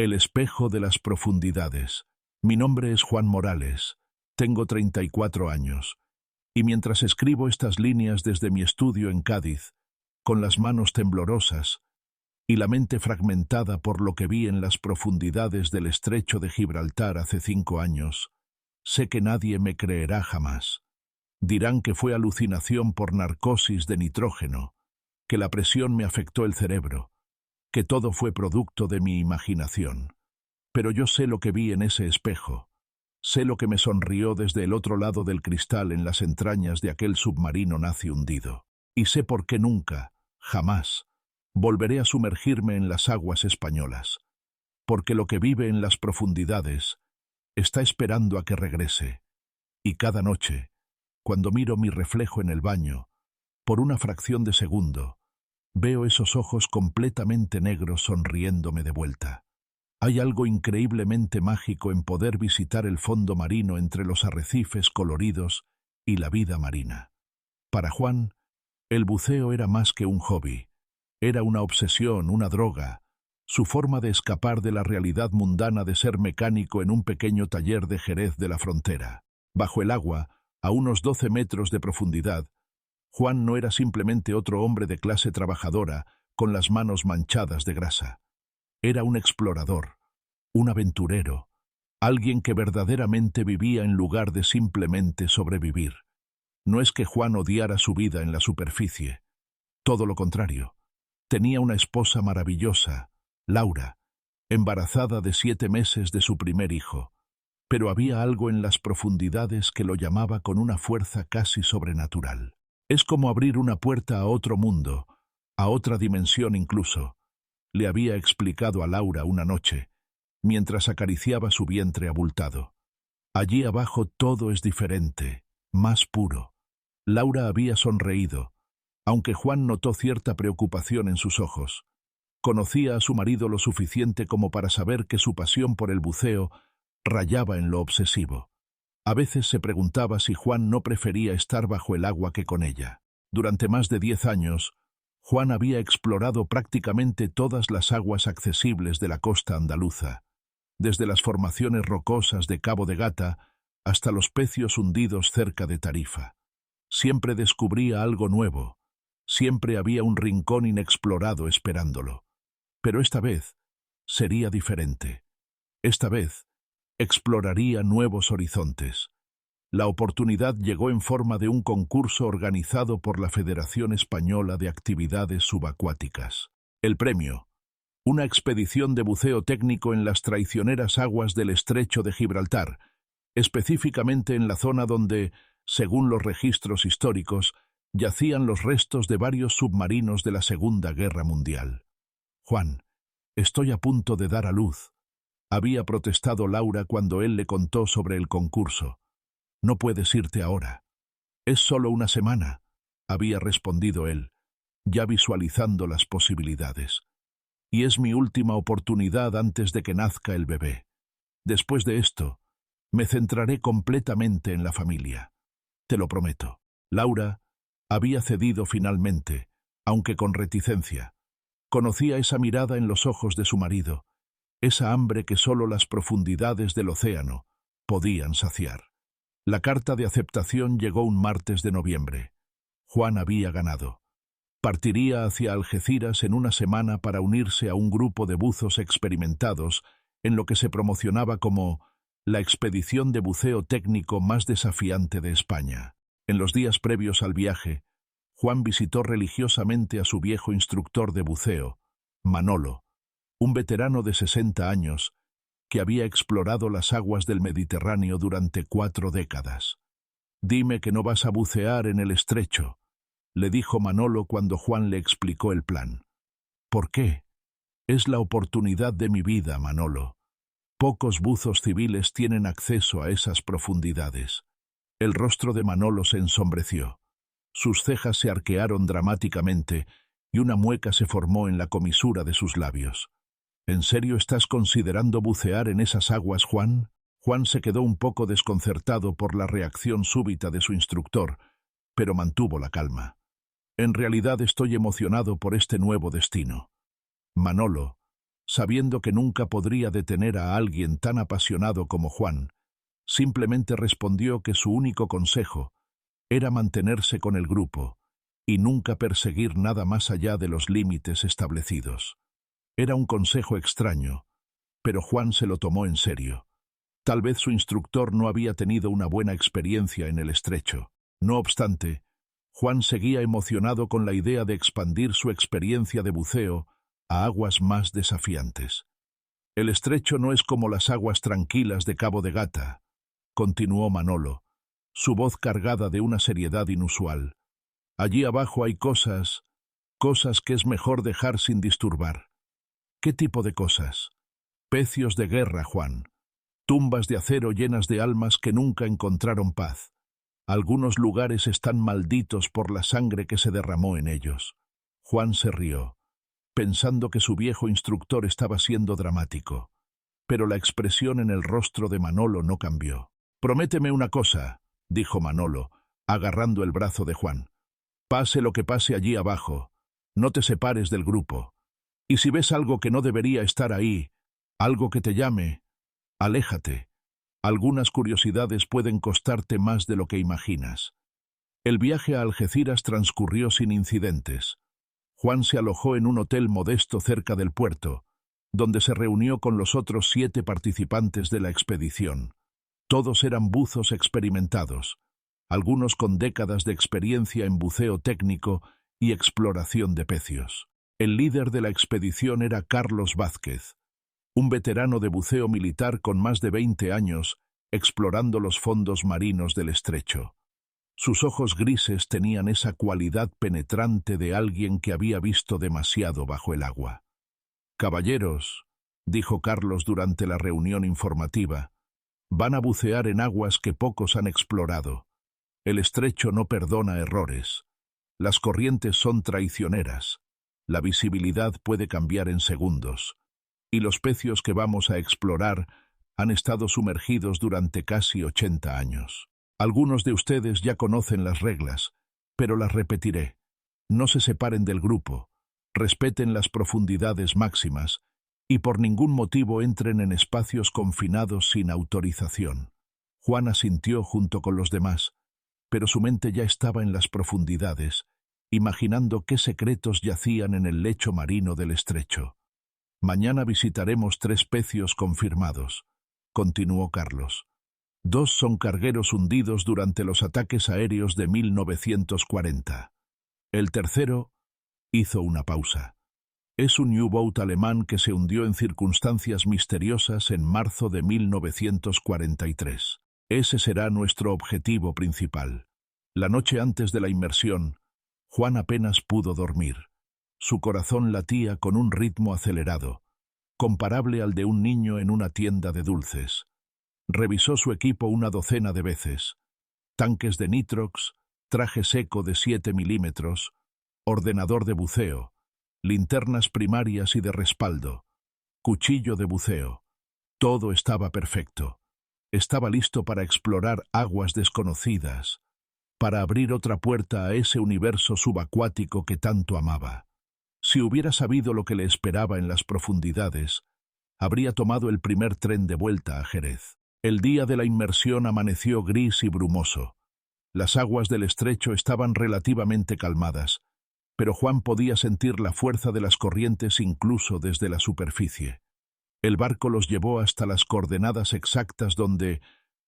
El espejo de las profundidades. Mi nombre es Juan Morales, tengo 34 años, y mientras escribo estas líneas desde mi estudio en Cádiz, con las manos temblorosas y la mente fragmentada por lo que vi en las profundidades del estrecho de Gibraltar hace 5 años, sé que nadie me creerá jamás. Dirán que fue alucinación por narcosis de nitrógeno, que la presión me afectó el cerebro, que todo fue producto de mi imaginación. Pero yo sé lo que vi en ese espejo, sé lo que me sonrió desde el otro lado del cristal en las entrañas de aquel submarino nazi hundido, y sé por qué nunca, jamás, volveré a sumergirme en las aguas españolas, porque lo que vive en las profundidades está esperando a que regrese, y cada noche, cuando miro mi reflejo en el baño, por una fracción de segundo, veo esos ojos completamente negros sonriéndome de vuelta. Hay algo increíblemente mágico en poder visitar el fondo marino entre los arrecifes coloridos y la vida marina. Para Juan, el buceo era más que un hobby, era una obsesión, una droga, su forma de escapar de la realidad mundana de ser mecánico en un pequeño taller de Jerez de la Frontera. Bajo el agua, a unos 12 metros de profundidad, Juan no era simplemente otro hombre de clase trabajadora con las manos manchadas de grasa. Era un explorador, un aventurero, alguien que verdaderamente vivía en lugar de simplemente sobrevivir. No es que Juan odiara su vida en la superficie, todo lo contrario. Tenía una esposa maravillosa, Laura, embarazada de 7 meses de su primer hijo, pero había algo en las profundidades que lo llamaba con una fuerza casi sobrenatural. Es como abrir una puerta a otro mundo, a otra dimensión incluso, le había explicado a Laura una noche, mientras acariciaba su vientre abultado. Allí abajo todo es diferente, más puro. Laura había sonreído, aunque Juan notó cierta preocupación en sus ojos. Conocía a su marido lo suficiente como para saber que su pasión por el buceo rayaba en lo obsesivo. A veces se preguntaba si Juan no prefería estar bajo el agua que con ella. Durante más de 10 años, Juan había explorado prácticamente todas las aguas accesibles de la costa andaluza, desde las formaciones rocosas de Cabo de Gata hasta los pecios hundidos cerca de Tarifa. Siempre descubría algo nuevo, siempre había un rincón inexplorado esperándolo. Pero esta vez sería diferente. Esta vez exploraría nuevos horizontes. La oportunidad llegó en forma de un concurso organizado por la Federación Española de Actividades Subacuáticas. El premio: una expedición de buceo técnico en las traicioneras aguas del estrecho de Gibraltar, específicamente en la zona donde, según los registros históricos, yacían los restos de varios submarinos de la Segunda Guerra Mundial. Juan, estoy a punto de dar a luz, había protestado Laura cuando él le contó sobre el concurso. No puedes irte ahora. Es solo una semana, había respondido él, ya visualizando las posibilidades. Y es mi última oportunidad antes de que nazca el bebé. Después de esto, me centraré completamente en la familia. Te lo prometo. Laura había cedido finalmente, aunque con reticencia. Conocía esa mirada en los ojos de su marido, esa hambre que solo las profundidades del océano podían saciar. La carta de aceptación llegó un martes de noviembre. Juan había ganado. Partiría hacia Algeciras en una semana para unirse a un grupo de buzos experimentados en lo que se promocionaba como la expedición de buceo técnico más desafiante de España. En los días previos al viaje, Juan visitó religiosamente a su viejo instructor de buceo, Manolo, un veterano de 60 años que había explorado las aguas del Mediterráneo durante 4 décadas. «Dime que no vas a bucear en el estrecho», le dijo Manolo cuando Juan le explicó el plan. «¿Por qué? Es la oportunidad de mi vida, Manolo. Pocos buzos civiles tienen acceso a esas profundidades». El rostro de Manolo se ensombreció. Sus cejas se arquearon dramáticamente y una mueca se formó en la comisura de sus labios. ¿En serio estás considerando bucear en esas aguas, Juan? Juan se quedó un poco desconcertado por la reacción súbita de su instructor, pero mantuvo la calma. En realidad estoy emocionado por este nuevo destino. Manolo, Sabiendo que nunca podría detener a alguien tan apasionado como Juan, simplemente respondió que su único consejo era mantenerse con el grupo y nunca perseguir nada más allá de los límites establecidos. Era un consejo extraño, pero Juan se lo tomó en serio. Tal vez su instructor no había tenido una buena experiencia en el estrecho. No obstante, Juan seguía emocionado con la idea de expandir su experiencia de buceo a aguas más desafiantes. El estrecho no es como las aguas tranquilas de Cabo de Gata, continuó Manolo, su voz cargada de una seriedad inusual. Allí abajo hay cosas que es mejor dejar sin disturbar. ¿Qué tipo de cosas? Pecios de guerra, Juan. Tumbas de acero llenas de almas que nunca encontraron paz. Algunos lugares están malditos por la sangre que se derramó en ellos. Juan se rió, pensando que su viejo instructor estaba siendo dramático. Pero la expresión en el rostro de Manolo no cambió. «Prométeme una cosa», dijo Manolo, agarrando el brazo de Juan. «Pase lo que pase allí abajo, no te separes del grupo. Y si ves algo que no debería estar ahí, algo que te llame, aléjate. Algunas curiosidades pueden costarte más de lo que imaginas». El viaje a Algeciras transcurrió sin incidentes. Juan se alojó en un hotel modesto cerca del puerto, donde se reunió con los otros 7 participantes de la expedición. Todos eran buzos experimentados, algunos con décadas de experiencia en buceo técnico y exploración de pecios. El líder de la expedición era Carlos Vázquez, un veterano de buceo militar con más de 20 años explorando los fondos marinos del estrecho. Sus ojos grises tenían esa cualidad penetrante de alguien que había visto demasiado bajo el agua. «Caballeros», dijo Carlos durante la reunión informativa, «van a bucear en aguas que pocos han explorado. El estrecho no perdona errores. Las corrientes son traicioneras. La visibilidad puede cambiar en segundos. Y los pecios que vamos a explorar han estado sumergidos durante casi 80 años. Algunos de ustedes ya conocen las reglas, pero las repetiré. No se separen del grupo, respeten las profundidades máximas y por ningún motivo entren en espacios confinados sin autorización». Juan asintió junto con los demás, pero su mente ya estaba en las profundidades, imaginando qué secretos yacían en el lecho marino del estrecho. «Mañana visitaremos 3 pecios confirmados», continuó Carlos. 2 son cargueros hundidos durante los ataques aéreos de 1940. El tercero hizo una pausa. Es un U-boat alemán que se hundió en circunstancias misteriosas en marzo de 1943. Ese será nuestro objetivo principal. La noche antes de la inmersión, Juan apenas pudo dormir. Su corazón latía con un ritmo acelerado, comparable al de un niño en una tienda de dulces. Revisó su equipo una docena de veces. Tanques de nitrox, traje seco de 7 milímetros, ordenador de buceo, linternas primarias y de respaldo, cuchillo de buceo. Todo estaba perfecto. Estaba listo para explorar aguas desconocidas, para abrir otra puerta a ese universo subacuático que tanto amaba. Si hubiera sabido lo que le esperaba en las profundidades, habría tomado el primer tren de vuelta a Jerez. El día de la inmersión amaneció gris y brumoso. Las aguas del estrecho estaban relativamente calmadas, pero Juan podía sentir la fuerza de las corrientes incluso desde la superficie. El barco los llevó hasta las coordenadas exactas donde,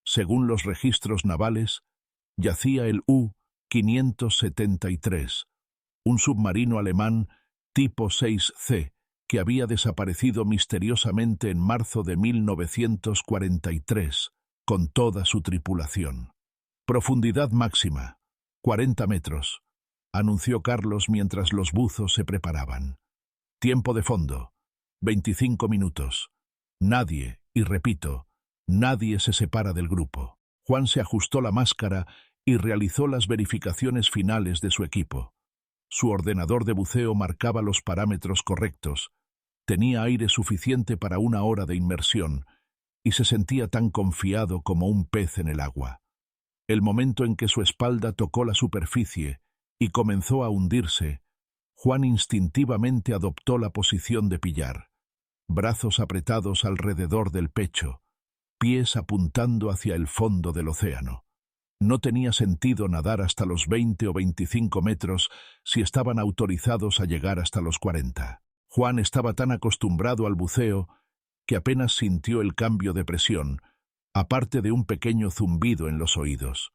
según los registros navales, yacía el U-573, un submarino alemán tipo 6C, que había desaparecido misteriosamente en marzo de 1943, con toda su tripulación. «Profundidad máxima, 40 metros», anunció Carlos mientras los buzos se preparaban. «Tiempo de fondo, 25 minutos. Nadie, y repito, nadie se separa del grupo». Juan se ajustó la máscara y realizó las verificaciones finales de su equipo. Su ordenador de buceo marcaba los parámetros correctos, tenía aire suficiente para 1 hora de inmersión y se sentía tan confiado como un pez en el agua. El momento en que su espalda tocó la superficie y comenzó a hundirse, Juan instintivamente adoptó la posición de pillar. brazos apretados alrededor del pecho, pies apuntando hacia el fondo del océano. No tenía sentido nadar hasta los 20 o 25 metros si estaban autorizados a llegar hasta los 40. Juan estaba tan acostumbrado al buceo que apenas sintió el cambio de presión, aparte de un pequeño zumbido en los oídos.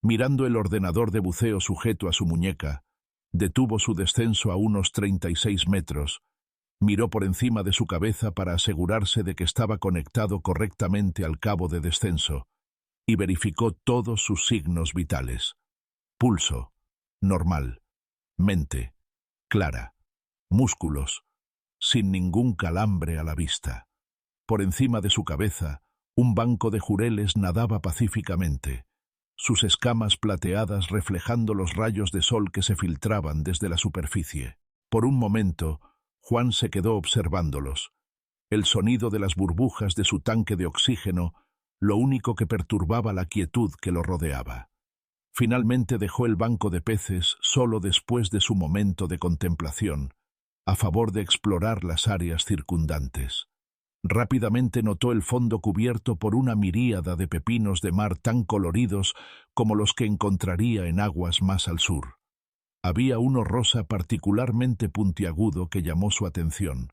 Mirando el ordenador de buceo sujeto a su muñeca, detuvo su descenso a unos 36 metros, miró por encima de su cabeza para asegurarse de que estaba conectado correctamente al cabo de descenso y verificó todos sus signos vitales. Pulso, normal. Mente, clara. Músculos, sin ningún calambre a la vista. Por encima de su cabeza, un banco de jureles nadaba pacíficamente, sus escamas plateadas reflejando los rayos de sol que se filtraban desde la superficie. Por un momento, Juan se quedó observándolos. El sonido de las burbujas de su tanque de oxígeno, lo único que perturbaba la quietud que lo rodeaba. Finalmente dejó el banco de peces solo después de su momento de contemplación, a favor de explorar las áreas circundantes. Rápidamente notó el fondo cubierto por una miríada de pepinos de mar tan coloridos como los que encontraría en aguas más al sur. Había uno rosa particularmente puntiagudo que llamó su atención,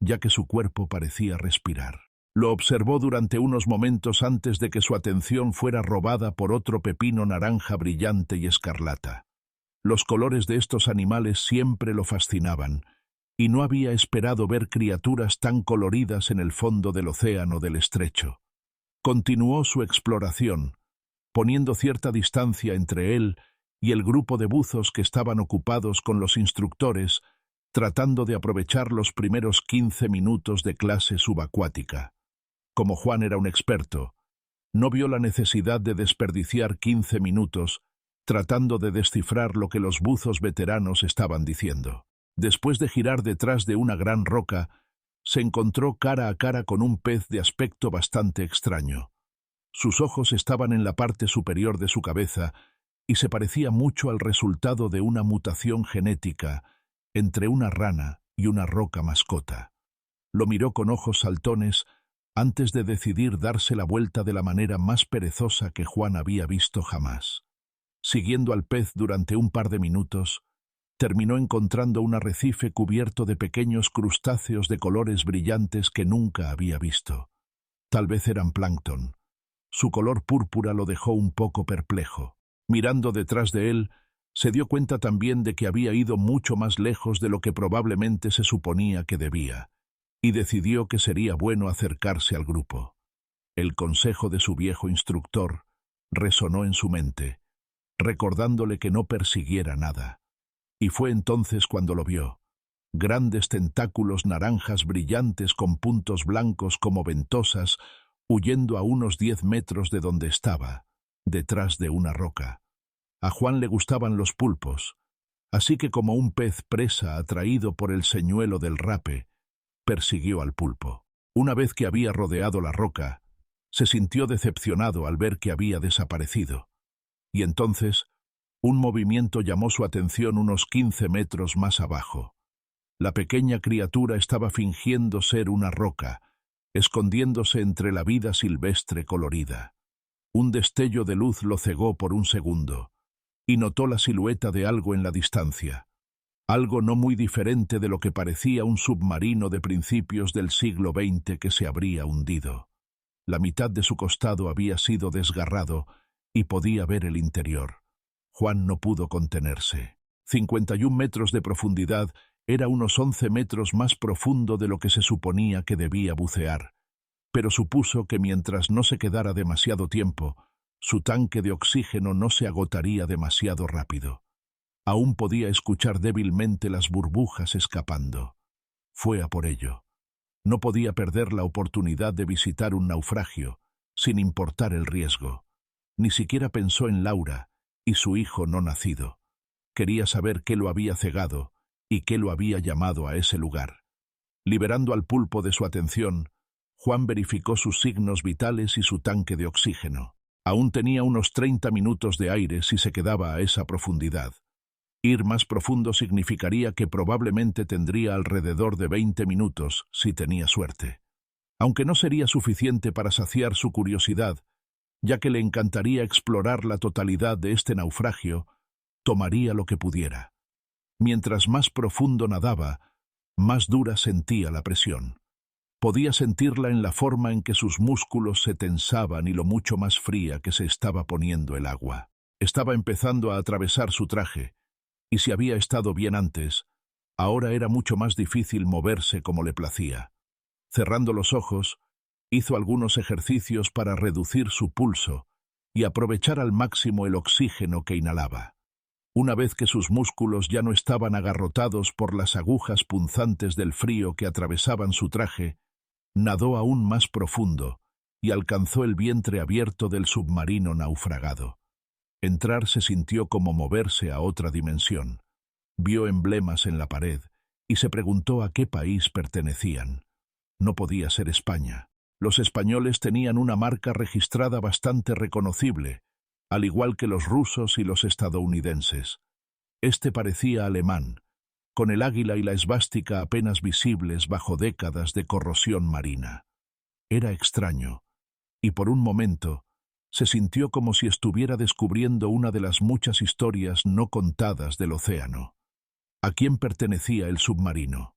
ya que su cuerpo parecía respirar. Lo observó durante unos momentos antes de que su atención fuera robada por otro pepino naranja brillante y escarlata. Los colores de estos animales siempre lo fascinaban, y no había esperado ver criaturas tan coloridas en el fondo del océano del estrecho. Continuó su exploración, poniendo cierta distancia entre él y el grupo de buzos que estaban ocupados con los instructores, tratando de aprovechar los primeros 15 minutos de clase subacuática. Como Juan era un experto, no vio la necesidad de desperdiciar 15 minutos tratando de descifrar lo que los buzos veteranos estaban diciendo. Después de girar detrás de una gran roca, se encontró cara a cara con un pez de aspecto bastante extraño. Sus ojos estaban en la parte superior de su cabeza y se parecía mucho al resultado de una mutación genética entre una rana y una roca mascota. Lo miró con ojos saltones antes de decidir darse la vuelta de la manera más perezosa que Juan había visto jamás. Siguiendo al pez durante un par de minutos, terminó encontrando un arrecife cubierto de pequeños crustáceos de colores brillantes que nunca había visto. Tal vez eran plancton. Su color púrpura lo dejó un poco perplejo. Mirando detrás de él, se dio cuenta también de que había ido mucho más lejos de lo que probablemente se suponía que debía, y decidió que sería bueno acercarse al grupo. El consejo de su viejo instructor resonó en su mente, recordándole que no persiguiera nada. Y fue entonces cuando lo vio. Grandes tentáculos naranjas brillantes con puntos blancos como ventosas, huyendo a unos 10 metros de donde estaba, detrás de una roca. A Juan le gustaban los pulpos, así que como un pez presa atraído por el señuelo del rape, persiguió al pulpo. Una vez que había rodeado la roca, se sintió decepcionado al ver que había desaparecido. Y entonces, un movimiento llamó su atención unos 15 metros más abajo. La pequeña criatura estaba fingiendo ser una roca, escondiéndose entre la vida silvestre colorida. Un destello de luz lo cegó por un segundo, y notó la silueta de algo en la distancia. Algo no muy diferente de lo que parecía un submarino de principios del siglo XX que se habría hundido. La mitad de su costado había sido desgarrado y podía ver el interior. Juan no pudo contenerse. 51 metros de profundidad era unos 11 metros más profundo de lo que se suponía que debía bucear, pero supuso que mientras no se quedara demasiado tiempo, su tanque de oxígeno no se agotaría demasiado rápido. Aún podía escuchar débilmente las burbujas escapando. Fue a por ello. No podía perder la oportunidad de visitar un naufragio, sin importar el riesgo. Ni siquiera pensó en Laura y su hijo no nacido. Quería saber qué lo había cegado y qué lo había llamado a ese lugar. Liberando al pulpo de su atención, Juan verificó sus signos vitales y su tanque de oxígeno. Aún tenía unos 30 minutos de aire si se quedaba a esa profundidad. Ir más profundo significaría que probablemente tendría alrededor de 20 minutos si tenía suerte. Aunque no sería suficiente para saciar su curiosidad, ya que le encantaría explorar la totalidad de este naufragio, tomaría lo que pudiera. Mientras más profundo nadaba, más dura sentía la presión. Podía sentirla en la forma en que sus músculos se tensaban y lo mucho más fría que se estaba poniendo el agua. Estaba empezando a atravesar su traje, y si había estado bien antes, ahora era mucho más difícil moverse como le placía. Cerrando los ojos, hizo algunos ejercicios para reducir su pulso y aprovechar al máximo el oxígeno que inhalaba. Una vez que sus músculos ya no estaban agarrotados por las agujas punzantes del frío que atravesaban su traje, nadó aún más profundo y alcanzó el vientre abierto del submarino naufragado. Entrar se sintió como moverse a otra dimensión. Vio emblemas en la pared y se preguntó a qué país pertenecían. No podía ser España. Los españoles tenían una marca registrada bastante reconocible, al igual que los rusos y los estadounidenses. Este parecía alemán, con el águila y la esvástica apenas visibles bajo décadas de corrosión marina. Era extraño, y por un momento se sintió como si estuviera descubriendo una de las muchas historias no contadas del océano. ¿A quién pertenecía el submarino?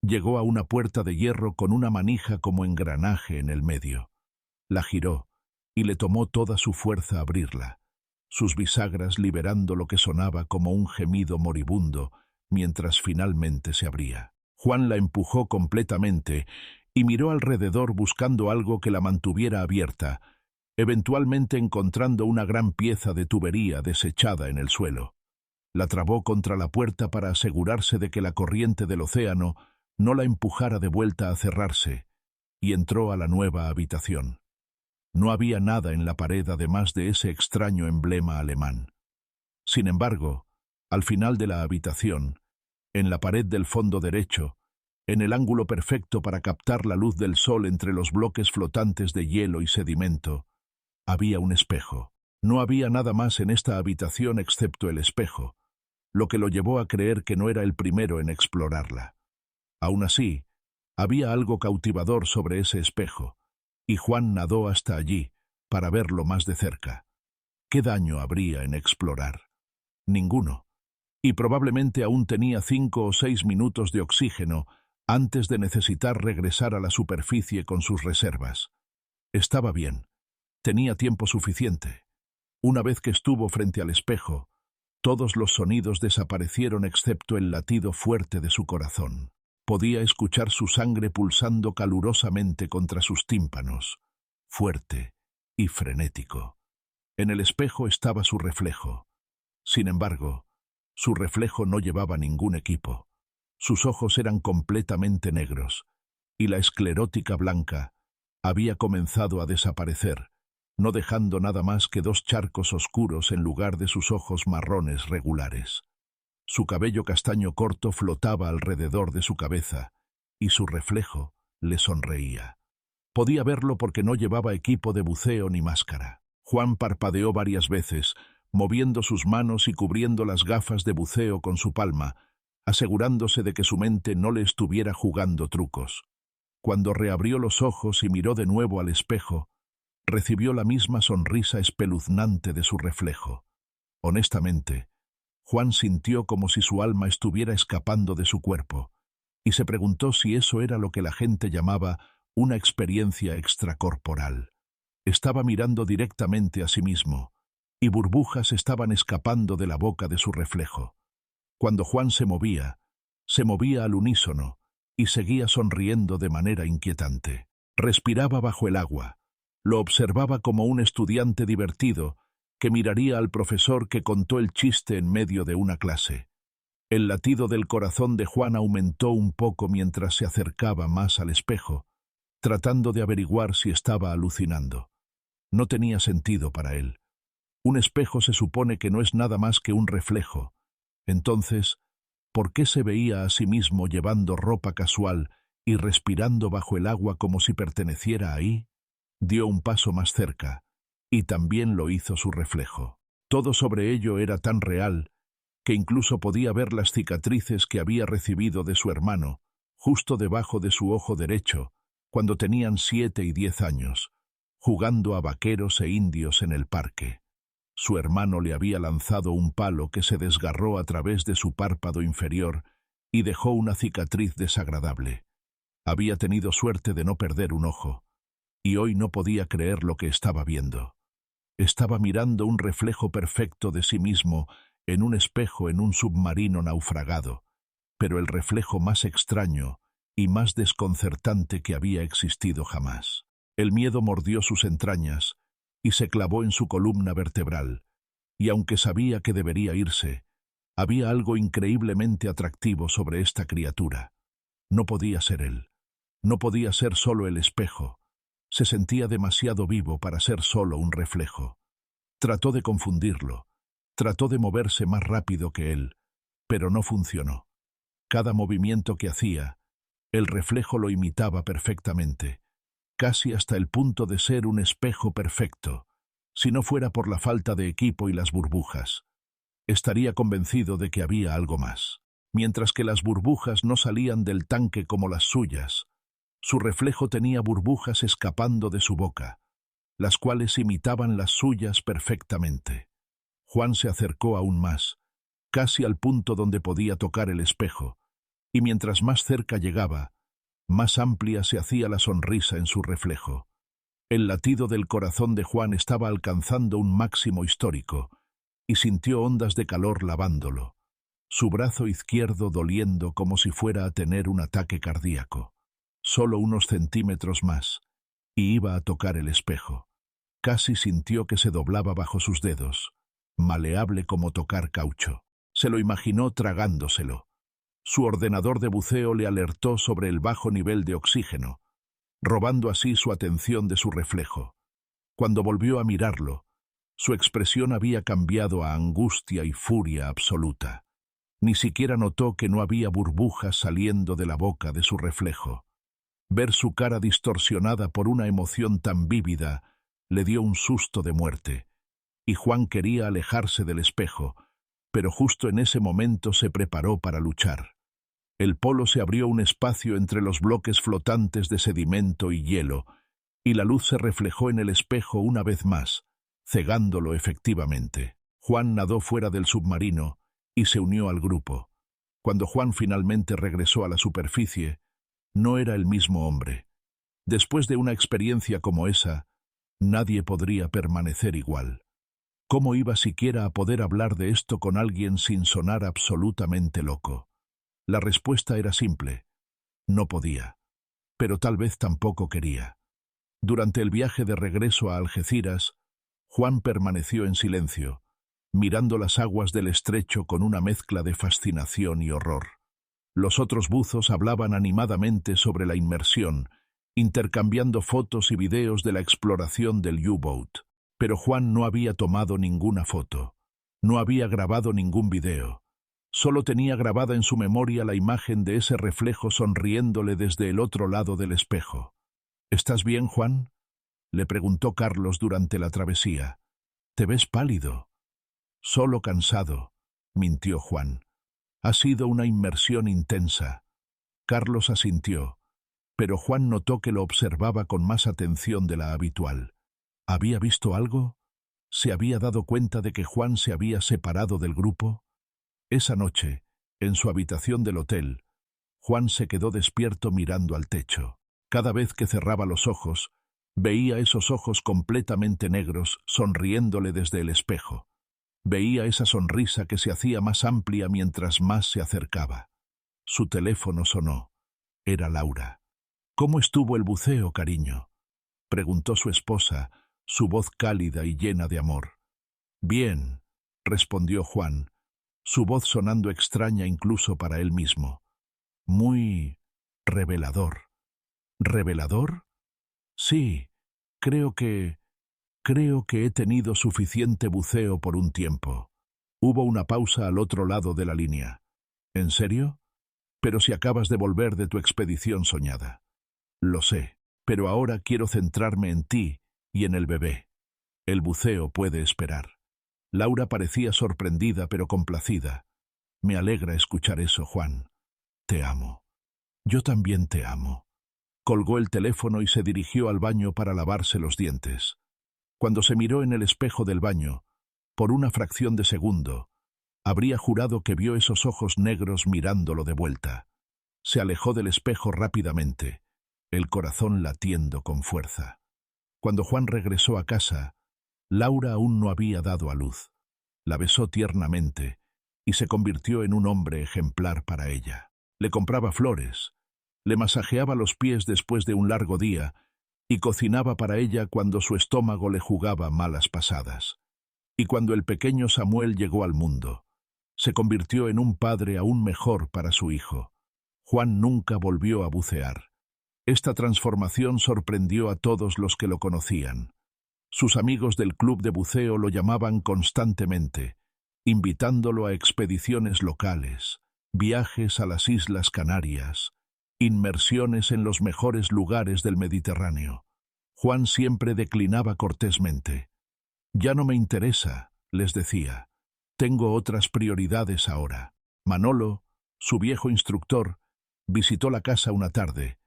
Llegó a una puerta de hierro con una manija como engranaje en el medio. La giró, y le tomó toda su fuerza abrirla, sus bisagras liberando lo que sonaba como un gemido moribundo, mientras finalmente se abría. Juan la empujó completamente y miró alrededor buscando algo que la mantuviera abierta, eventualmente encontrando una gran pieza de tubería desechada en el suelo. La trabó contra la puerta para asegurarse de que la corriente del océano no la empujara de vuelta a cerrarse, y entró a la nueva habitación. No había nada en la pared además de ese extraño emblema alemán. Sin embargo, al final de la habitación, en la pared del fondo derecho, en el ángulo perfecto para captar la luz del sol entre los bloques flotantes de hielo y sedimento, había un espejo. No había nada más en esta habitación excepto el espejo, lo que lo llevó a creer que no era el primero en explorarla. Aún así, había algo cautivador sobre ese espejo, y Juan nadó hasta allí para verlo más de cerca. ¿Qué daño habría en explorar? Ninguno. Y probablemente aún tenía 5 o 6 minutos de oxígeno antes de necesitar regresar a la superficie con sus reservas. Estaba bien. Tenía tiempo suficiente. Una vez que estuvo frente al espejo, todos los sonidos desaparecieron excepto el latido fuerte de su corazón. Podía escuchar su sangre pulsando calurosamente contra sus tímpanos, fuerte y frenético. En el espejo estaba su reflejo. Sin embargo, su reflejo no llevaba ningún equipo. Sus ojos eran completamente negros, y la esclerótica blanca había comenzado a desaparecer, no dejando nada más que 2 charcos oscuros en lugar de sus ojos marrones regulares. Su cabello castaño corto flotaba alrededor de su cabeza, y su reflejo le sonreía. Podía verlo porque no llevaba equipo de buceo ni máscara. Juan parpadeó varias veces, moviendo sus manos y cubriendo las gafas de buceo con su palma, asegurándose de que su mente no le estuviera jugando trucos. Cuando reabrió los ojos y miró de nuevo al espejo, recibió la misma sonrisa espeluznante de su reflejo. Honestamente, Juan sintió como si su alma estuviera escapando de su cuerpo, y se preguntó si eso era lo que la gente llamaba una experiencia extracorporal. Estaba mirando directamente a sí mismo, y burbujas estaban escapando de la boca de su reflejo. Cuando Juan se movía al unísono, y seguía sonriendo de manera inquietante. Respiraba bajo el agua. Lo observaba como un estudiante divertido que miraría al profesor que contó el chiste en medio de una clase. El latido del corazón de Juan aumentó un poco mientras se acercaba más al espejo, tratando de averiguar si estaba alucinando. No tenía sentido para él. Un espejo se supone que no es nada más que un reflejo. Entonces, ¿por qué se veía a sí mismo llevando ropa casual y respirando bajo el agua como si perteneciera ahí? Dio un paso más cerca, y también lo hizo su reflejo. Todo sobre ello era tan real que incluso podía ver las cicatrices que había recibido de su hermano, justo debajo de su ojo derecho, cuando tenían 7 y 10 años, jugando a vaqueros e indios en el parque. Su hermano le había lanzado un palo que se desgarró a través de su párpado inferior y dejó una cicatriz desagradable. Había tenido suerte de no perder un ojo, y hoy no podía creer lo que estaba viendo. Estaba mirando un reflejo perfecto de sí mismo en un espejo en un submarino naufragado, pero el reflejo más extraño y más desconcertante que había existido jamás. El miedo mordió sus entrañas y se clavó en su columna vertebral, y aunque sabía que debería irse, había algo increíblemente atractivo sobre esta criatura. No podía ser él. No podía ser solo el espejo. Se sentía demasiado vivo para ser solo un reflejo. Trató de confundirlo. Trató de moverse más rápido que él, pero no funcionó. Cada movimiento que hacía, el reflejo lo imitaba perfectamente, casi hasta el punto de ser un espejo perfecto, si no fuera por la falta de equipo y las burbujas. Estaría convencido de que había algo más. Mientras que las burbujas no salían del tanque como las suyas, su reflejo tenía burbujas escapando de su boca, las cuales imitaban las suyas perfectamente. Juan se acercó aún más, casi al punto donde podía tocar el espejo, y mientras más cerca llegaba, más amplia se hacía la sonrisa en su reflejo. El latido del corazón de Juan estaba alcanzando un máximo histórico, y sintió ondas de calor lavándolo, su brazo izquierdo doliendo como si fuera a tener un ataque cardíaco. Solo unos centímetros más, y iba a tocar el espejo. Casi sintió que se doblaba bajo sus dedos, maleable como tocar caucho. Se lo imaginó tragándoselo. Su ordenador de buceo le alertó sobre el bajo nivel de oxígeno, robando así su atención de su reflejo. Cuando volvió a mirarlo, su expresión había cambiado a angustia y furia absoluta. Ni siquiera notó que no había burbujas saliendo de la boca de su reflejo. Ver su cara distorsionada por una emoción tan vívida le dio un susto de muerte, y Juan quería alejarse del espejo, pero justo en ese momento se preparó para luchar. El polo se abrió un espacio entre los bloques flotantes de sedimento y hielo, y la luz se reflejó en el espejo una vez más, cegándolo efectivamente. Juan nadó fuera del submarino y se unió al grupo. Cuando Juan finalmente regresó a la superficie, no era el mismo hombre. Después de una experiencia como esa, nadie podría permanecer igual. ¿Cómo iba siquiera a poder hablar de esto con alguien sin sonar absolutamente loco? La respuesta era simple. No podía. Pero tal vez tampoco quería. Durante el viaje de regreso a Algeciras, Juan permaneció en silencio, mirando las aguas del estrecho con una mezcla de fascinación y horror. Los otros buzos hablaban animadamente sobre la inmersión, intercambiando fotos y videos de la exploración del U-Boat. Pero Juan no había tomado ninguna foto, no había grabado ningún video. Solo tenía grabada en su memoria la imagen de ese reflejo sonriéndole desde el otro lado del espejo. ¿Estás bien, Juan?, le preguntó Carlos durante la travesía. «Te ves pálido». «Solo cansado», mintió Juan. «Ha sido una inmersión intensa». Carlos asintió, pero Juan notó que lo observaba con más atención de la habitual. ¿Había visto algo? ¿Se había dado cuenta de que Juan se había separado del grupo? Esa noche, en su habitación del hotel, Juan se quedó despierto mirando al techo. Cada vez que cerraba los ojos, veía esos ojos completamente negros sonriéndole desde el espejo. Veía esa sonrisa que se hacía más amplia mientras más se acercaba. Su teléfono sonó. Era Laura. «¿Cómo estuvo el buceo, cariño?», preguntó su esposa, su voz cálida y llena de amor. «Bien», respondió Juan, su voz sonando extraña incluso para él mismo. «Muy revelador». ¿Revelador? Sí, creo que he tenido suficiente buceo por un tiempo. Hubo una pausa al otro lado de la línea. ¿En serio? Pero si acabas de volver de tu expedición soñada. Lo sé, pero ahora quiero centrarme en ti y en el bebé. El buceo puede esperar. Laura parecía sorprendida pero complacida. Me alegra escuchar eso, Juan. Te amo. Yo también te amo. Colgó el teléfono y se dirigió al baño para lavarse los dientes. Cuando se miró en el espejo del baño, por una fracción de segundo, habría jurado que vio esos ojos negros mirándolo de vuelta. Se alejó del espejo rápidamente, el corazón latiendo con fuerza. Cuando Juan regresó a casa, Laura aún no había dado a luz. La besó tiernamente y se convirtió en un hombre ejemplar para ella. Le compraba flores, le masajeaba los pies después de un largo día y cocinaba para ella cuando su estómago le jugaba malas pasadas. Y cuando el pequeño Samuel llegó al mundo, se convirtió en un padre aún mejor para su hijo. Juan nunca volvió a bucear. Esta transformación sorprendió a todos los que lo conocían. Sus amigos del club de buceo lo llamaban constantemente, invitándolo a expediciones locales, viajes a las Islas Canarias, inmersiones en los mejores lugares del Mediterráneo. Juan siempre declinaba cortésmente. «Ya no me interesa», les decía. «Tengo otras prioridades ahora». Manolo, su viejo instructor, visitó la casa una tarde,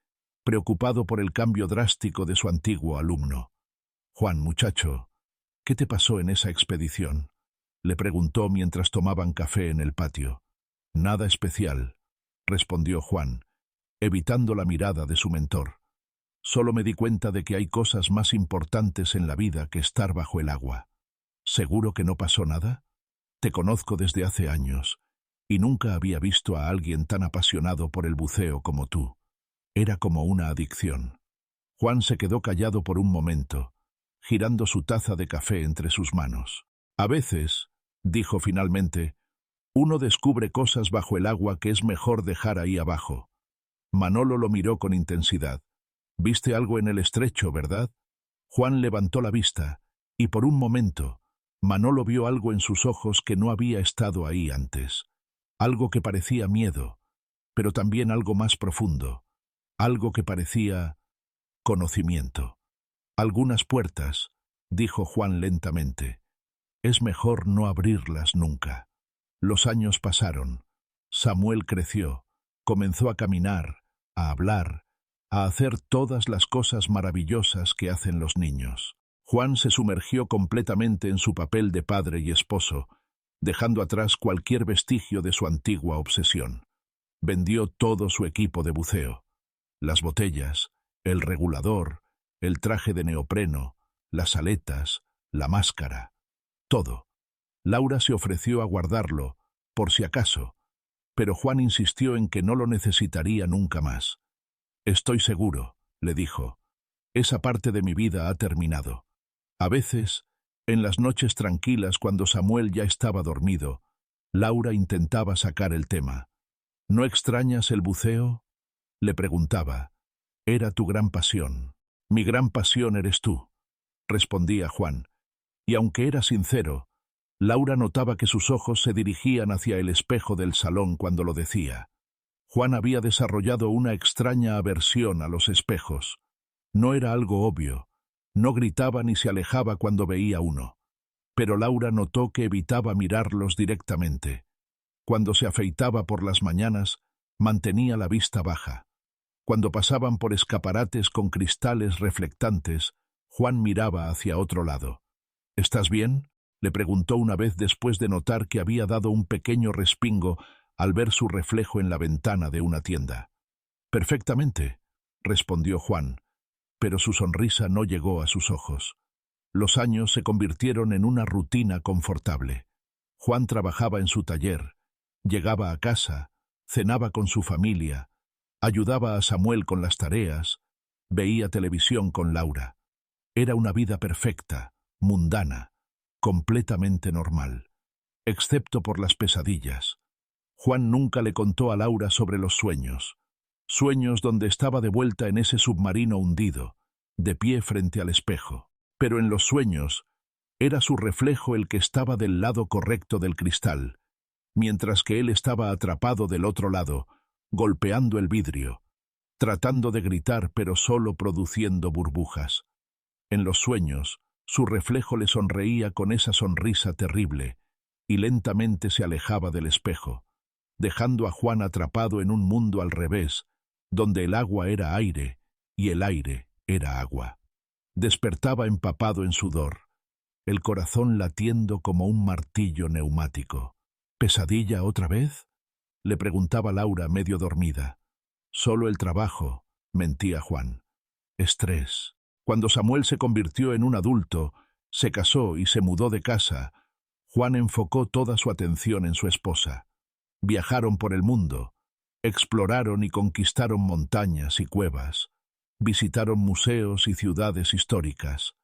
preocupado por el cambio drástico de su antiguo alumno. «Juan, muchacho, ¿qué te pasó en esa expedición?», le preguntó mientras tomaban café en el patio. «Nada especial», respondió Juan, evitando la mirada de su mentor. «Solo me di cuenta de que hay cosas más importantes en la vida que estar bajo el agua». «¿Seguro que no pasó nada? Te conozco desde hace años y nunca había visto a alguien tan apasionado por el buceo como tú. Era como una adicción». Juan se quedó callado por un momento, girando su taza de café entre sus manos. «A veces», dijo finalmente, «uno descubre cosas bajo el agua que es mejor dejar ahí abajo». Manolo lo miró con intensidad. «Viste algo en el estrecho, ¿verdad?». Juan levantó la vista, y por un momento, Manolo vio algo en sus ojos que no había estado ahí antes. Algo que parecía miedo, pero también algo más profundo. Algo que parecía conocimiento. «Algunas puertas», dijo Juan lentamente, «es mejor no abrirlas nunca». Los años pasaron. Samuel creció, comenzó a caminar, a hablar, a hacer todas las cosas maravillosas que hacen los niños. Juan se sumergió completamente en su papel de padre y esposo, dejando atrás cualquier vestigio de su antigua obsesión. Vendió todo su equipo de buceo: las botellas, el regulador, el traje de neopreno, las aletas, la máscara, todo. Laura se ofreció a guardarlo, por si acaso, pero Juan insistió en que no lo necesitaría nunca más. «Estoy seguro», le dijo, «esa parte de mi vida ha terminado». A veces, en las noches tranquilas cuando Samuel ya estaba dormido, Laura intentaba sacar el tema. «¿No extrañas el buceo?», le preguntaba. «Era tu gran pasión». «Mi gran pasión eres tú», respondía Juan, y aunque era sincero, Laura notaba que sus ojos se dirigían hacia el espejo del salón cuando lo decía. Juan había desarrollado una extraña aversión a los espejos. No era algo obvio, no gritaba ni se alejaba cuando veía uno, pero Laura notó que evitaba mirarlos directamente. Cuando se afeitaba por las mañanas, mantenía la vista baja. Cuando pasaban por escaparates con cristales reflectantes, Juan miraba hacia otro lado. «¿Estás bien?», le preguntó una vez después de notar que había dado un pequeño respingo al ver su reflejo en la ventana de una tienda. «Perfectamente», respondió Juan, pero su sonrisa no llegó a sus ojos. Los años se convirtieron en una rutina confortable. Juan trabajaba en su taller, llegaba a casa, cenaba con su familia, ayudaba a Samuel con las tareas, veía televisión con Laura. Era una vida perfecta, mundana, completamente normal, excepto por las pesadillas. Juan nunca le contó a Laura sobre los sueños donde estaba de vuelta en ese submarino hundido, de pie frente al espejo. Pero en los sueños era su reflejo el que estaba del lado correcto del cristal, mientras que él estaba atrapado del otro lado, golpeando el vidrio, tratando de gritar pero solo produciendo burbujas. En los sueños, su reflejo le sonreía con esa sonrisa terrible y lentamente se alejaba del espejo. dejando a Juan atrapado en un mundo al revés, donde el agua era aire y el aire era agua. Despertaba empapado en sudor, el corazón latiendo como un martillo neumático. ¿Pesadilla otra vez?, le preguntaba Laura medio dormida. Solo el trabajo, mentía Juan. Estrés. Cuando Samuel se convirtió en un adulto, se casó y se mudó de casa, Juan enfocó toda su atención en su esposa. Viajaron por el mundo, exploraron y conquistaron montañas y cuevas, visitaron museos y ciudades históricas.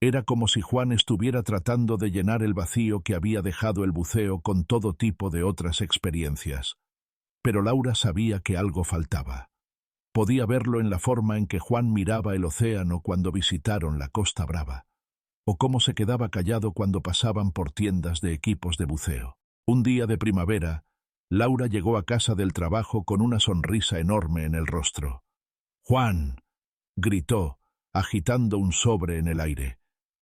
Era como si Juan estuviera tratando de llenar el vacío que había dejado el buceo con todo tipo de otras experiencias. Pero Laura sabía que algo faltaba. Podía verlo en la forma en que Juan miraba el océano cuando visitaron la Costa Brava, o cómo se quedaba callado cuando pasaban por tiendas de equipos de buceo. Un día de primavera, Laura llegó a casa del trabajo con una sonrisa enorme en el rostro. «¡Juan!», gritó, agitando un sobre en el aire.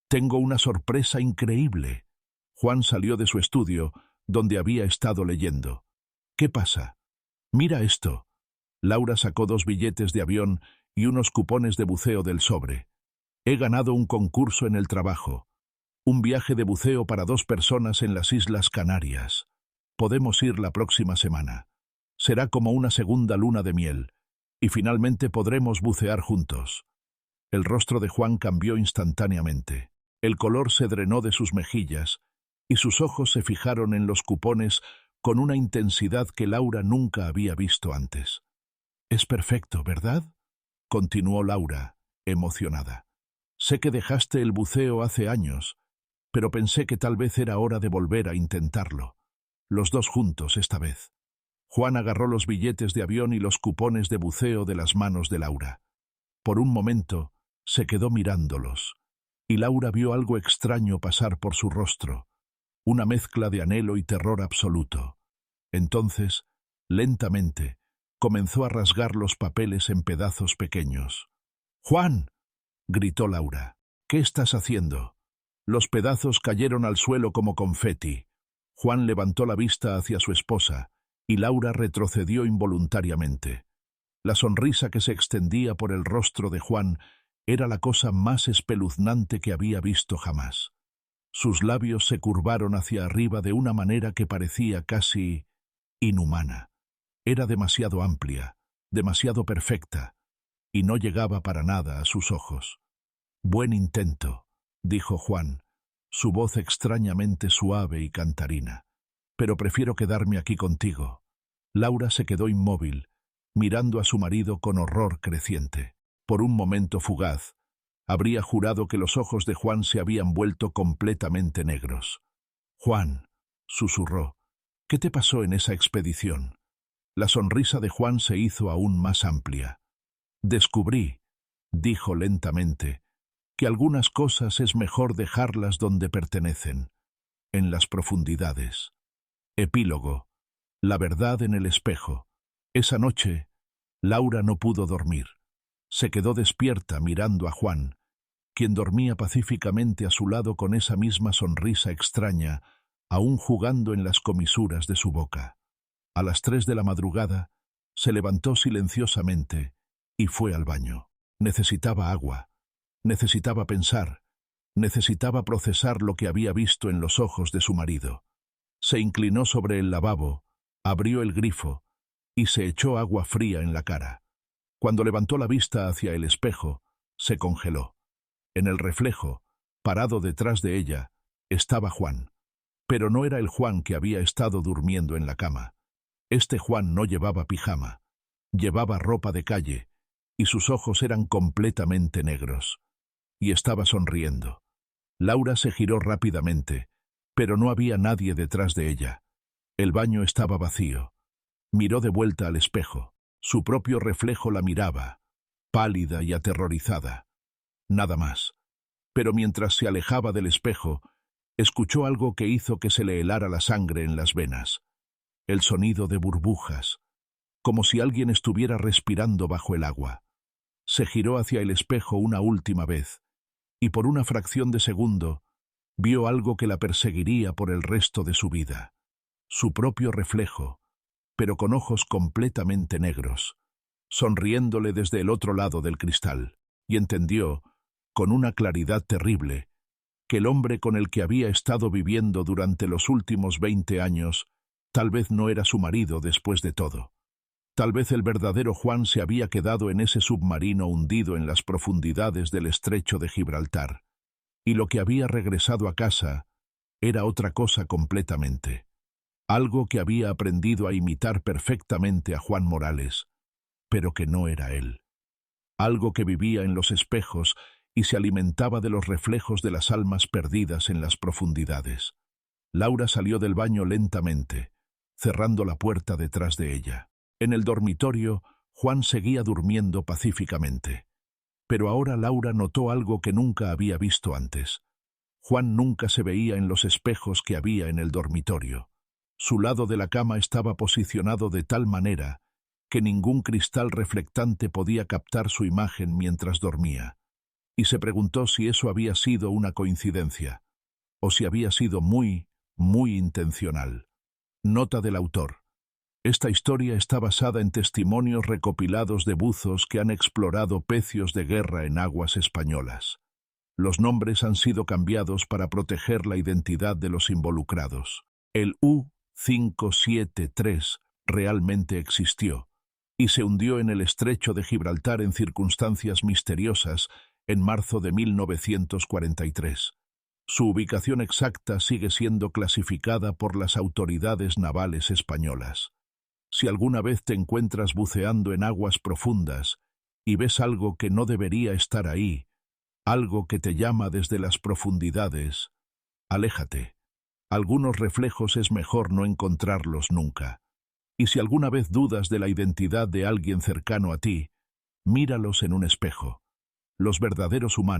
«Tengo una sorpresa increíble». Juan salió de su estudio, donde había estado leyendo. «¿Qué pasa?». «Mira esto». Laura sacó 2 billetes de avión y unos cupones de buceo del sobre. «He ganado un concurso en el trabajo. Un viaje de buceo para 2 personas en las Islas Canarias. Podemos ir la próxima semana. Será como una segunda luna de miel, y finalmente podremos bucear juntos». El rostro de Juan cambió instantáneamente. El color se drenó de sus mejillas, y sus ojos se fijaron en los cupones con una intensidad que Laura nunca había visto antes. «Es perfecto, ¿verdad?», continuó Laura, emocionada. «Sé que dejaste el buceo hace años, pero pensé que tal vez era hora de volver a intentarlo. Los 2 juntos esta vez». Juan agarró los billetes de avión y los cupones de buceo de las manos de Laura. Por un momento, se quedó mirándolos, y Laura vio algo extraño pasar por su rostro, una mezcla de anhelo y terror absoluto. Entonces, lentamente, comenzó a rasgar los papeles en pedazos pequeños. «¡Juan!», gritó Laura. «¿Qué estás haciendo?». Los pedazos cayeron al suelo como confeti. Juan levantó la vista hacia su esposa, y Laura retrocedió involuntariamente. La sonrisa que se extendía por el rostro de Juan era la cosa más espeluznante que había visto jamás. Sus labios se curvaron hacia arriba de una manera que parecía casi inhumana. Era demasiado amplia, demasiado perfecta, y no llegaba para nada a sus ojos. «Buen intento», dijo Juan, su voz extrañamente suave y cantarina. «Pero prefiero quedarme aquí contigo». Laura se quedó inmóvil, mirando a su marido con horror creciente. Por un momento fugaz, habría jurado que los ojos de Juan se habían vuelto completamente negros. «Juan», susurró, «¿qué te pasó en esa expedición?». La sonrisa de Juan se hizo aún más amplia. «Descubrí», dijo lentamente, «que algunas cosas es mejor dejarlas donde pertenecen, en las profundidades». Epílogo. La verdad en el espejo. Esa noche, Laura no pudo dormir. Se quedó despierta mirando a Juan, quien dormía pacíficamente a su lado con esa misma sonrisa extraña, aún jugando en las comisuras de su boca. A las 3 de la madrugada, se levantó silenciosamente y fue al baño. Necesitaba agua, necesitaba pensar, necesitaba procesar lo que había visto en los ojos de su marido. Se inclinó sobre el lavabo, abrió el grifo y se echó agua fría en la cara. Cuando levantó la vista hacia el espejo, se congeló. En el reflejo, parado detrás de ella, estaba Juan. Pero no era el Juan que había estado durmiendo en la cama. Este Juan no llevaba pijama, llevaba ropa de calle, y sus ojos eran completamente negros. Y estaba sonriendo. Laura se giró rápidamente, pero no había nadie detrás de ella. El baño estaba vacío. Miró de vuelta al espejo. Su propio reflejo la miraba, pálida y aterrorizada. Nada más. Pero mientras se alejaba del espejo, escuchó algo que hizo que se le helara la sangre en las venas. El sonido de burbujas, como si alguien estuviera respirando bajo el agua. Se giró hacia el espejo una última vez, y por una fracción de segundo, vio algo que la perseguiría por el resto de su vida. Su propio reflejo, pero con ojos completamente negros, sonriéndole desde el otro lado del cristal, y entendió, con una claridad terrible, que el hombre con el que había estado viviendo durante los últimos 20 años tal vez no era su marido después de todo. Tal vez el verdadero Juan se había quedado en ese submarino hundido en las profundidades del estrecho de Gibraltar, y lo que había regresado a casa era otra cosa completamente. Algo que había aprendido a imitar perfectamente a Juan Morales, pero que no era él. Algo que vivía en los espejos y se alimentaba de los reflejos de las almas perdidas en las profundidades. Laura salió del baño lentamente, cerrando la puerta detrás de ella. En el dormitorio, Juan seguía durmiendo pacíficamente. Pero ahora Laura notó algo que nunca había visto antes. Juan nunca se veía en los espejos que había en el dormitorio. Su lado de la cama estaba posicionado de tal manera que ningún cristal reflectante podía captar su imagen mientras dormía, y se preguntó si eso había sido una coincidencia, o si había sido muy intencional. Nota del autor. Esta historia está basada en testimonios recopilados de buzos que han explorado pecios de guerra en aguas españolas. Los nombres han sido cambiados para proteger la identidad de los involucrados. El U-573 realmente existió y se hundió en el estrecho de Gibraltar en circunstancias misteriosas en marzo de 1943. Su ubicación exacta sigue siendo clasificada por las autoridades navales españolas. Si alguna vez te encuentras buceando en aguas profundas y ves algo que no debería estar ahí, algo que te llama desde las profundidades, aléjate. Algunos reflejos es mejor no encontrarlos nunca. Y si alguna vez dudas de la identidad de alguien cercano a ti, míralos en un espejo. Los verdaderos humanos